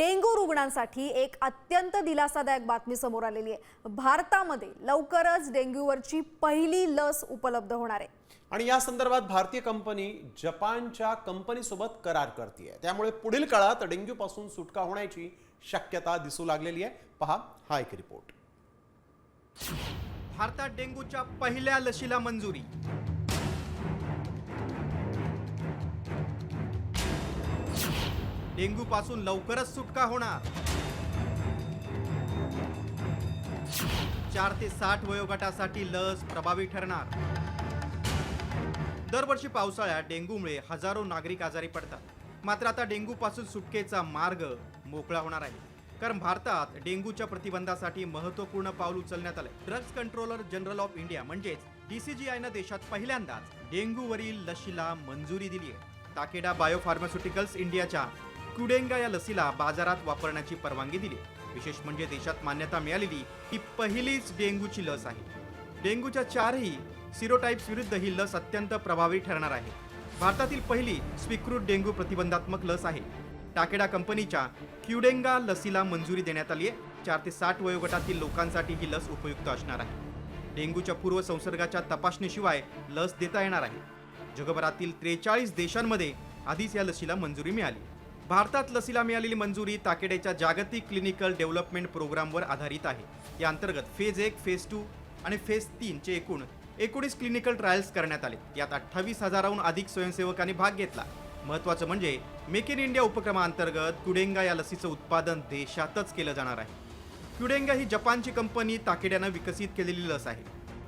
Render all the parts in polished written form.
Dengue रुग्णांसाठी एक अत्यंत दिलासादायक बातमी समोर आलेली आहे। भारतामध्ये लवकरच डेंग्यूवरची पहिली लस उपलब्ध होणार आहे आणि या संदर्भात भारतीय कंपनी जपानच्या कंपनीसोबत करार करते। त्यामुळे पुढील काळात डेंग्यू पासून सुटका होण्याची शक्यता दिसू लागलेली आहे। पहा हा एक रिपोर्ट। भारतात डेंग्यूच्या पहिल्या लशीला मंजुरी। डेंग्यू पासून लवकरच सुटका होणार। 4 ते 60 वयोगटासाठी लस प्रभावी ठरणार। दरवर्षी पावसाळ्यात डेंग्यूमुळे हजारो नागरिक आजारी पडतात, मात्र आता डेंग्यू पासून सुटकेचा मार्ग मोकळा होणार आहे, कारण भारतात डेंग्यूच्या प्रतिबंधासाठी महत्त्वपूर्ण पाऊल उचलण्यात आले। Drugs controller general of India म्हणजेच DCGI देशात पहिल्यांदाच डेंग्यूवरील लशीला मंजुरी दिली आहे। ताकेडा बायोफार्मास्युटिकल्स इंडियाच्या क्युडेंगा या लसीला बाजारात वापरण्याची परवानगी दिली। विशेष म्हणजे देशात मान्यता मिळालेली ही पहिलीच डेंग्यूची लस आहे। डेंग्यूच्या 4ही सिरोटाइप्स विरुद्ध ही लस अत्यंत प्रभावी ठरणार आहे। भारतातील पहिली स्वीकृत डेंग्यू प्रतिबंधात्मक लस आहे। टाकेडा कंपनीच्या क्युडेंगा लसीला मंजुरी देण्यात आली आहे। 4 ते 60 वयोगटातील लोकांसाठी ही लस उपयुक्त असणार आहे। डेंग्यूच्या पूर्व संसर्गाच्या तपासणीशिवाय लस देता येणार आहे। जगभरातील 43 देशांमध्ये आधीच या लसीला मंजुरी मिळाली। भारतात लसीला मिळालेली मंजुरी ताकेड्याच्या जागतिक क्लिनिकल डेव्हलपमेंट प्रोग्रामवर आधारित आहे। या अंतर्गत फेज 1, फेज 2 आणि फेज 3 चे एकूण 19 क्लिनिकल ट्रायल्स करण्यात आले। यात 28,000हून अधिक स्वयंसेवकांनी भाग घेतला। महत्त्वाचं म्हणजे मेक इन इंडिया उपक्रमाअंतर्गत क्युडेंगा या लसीचं उत्पादन देशातच केलं जाणार आहे। क्युडेंगा ही जपानची कंपनी ताकेड्यानं विकसित केलेली लस आहे।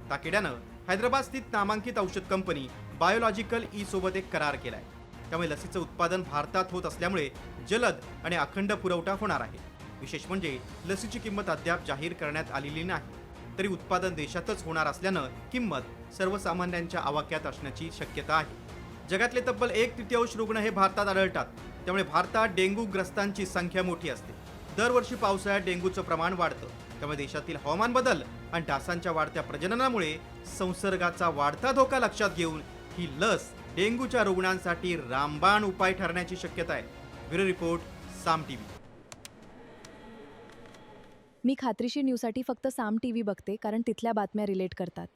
ताकेड्यानं हैदराबाद स्थित नामांकित औषध कंपनी बायोलॉजिकल ई सोबत एक करार केलाय। त्यामुळे लसीचं उत्पादन भारतात होत असल्यामुळे जलद आणि अखंड पुरवठा होणार आहे। विशेष म्हणजे लसीची किंमत अद्याप जाहीर करण्यात आलेली नाही, तरी उत्पादन देशातच होणार असल्यानं किंमत सर्वसामान्यांच्या आवाक्यात असण्याची शक्यता आहे। जगातले तब्बल 1/3 रुग्ण हे भारतात आढळतात, त्यामुळे भारतात डेंग्यूग्रस्तांची संख्या मोठी असते। दरवर्षी पावसाळ्यात डेंग्यूचं प्रमाण वाढतं, त्यामुळे देशातील हवामान बदल आणि डासांच्या वाढत्या प्रजननामुळे संसर्गाचा वाढता धोका लक्षात घेऊन ही लस डेंग्यूच्या रुग्णांसाठी रामबाण उपाय ठरण्याची शक्यता आहे। ब्युरो रिपोर्ट, साम टीव्ही। मी खात्रीशीर न्यूजसाठी फक्त साम टीव्ही बघते, कारण तिथल्या बातम्या रिलेट करतात।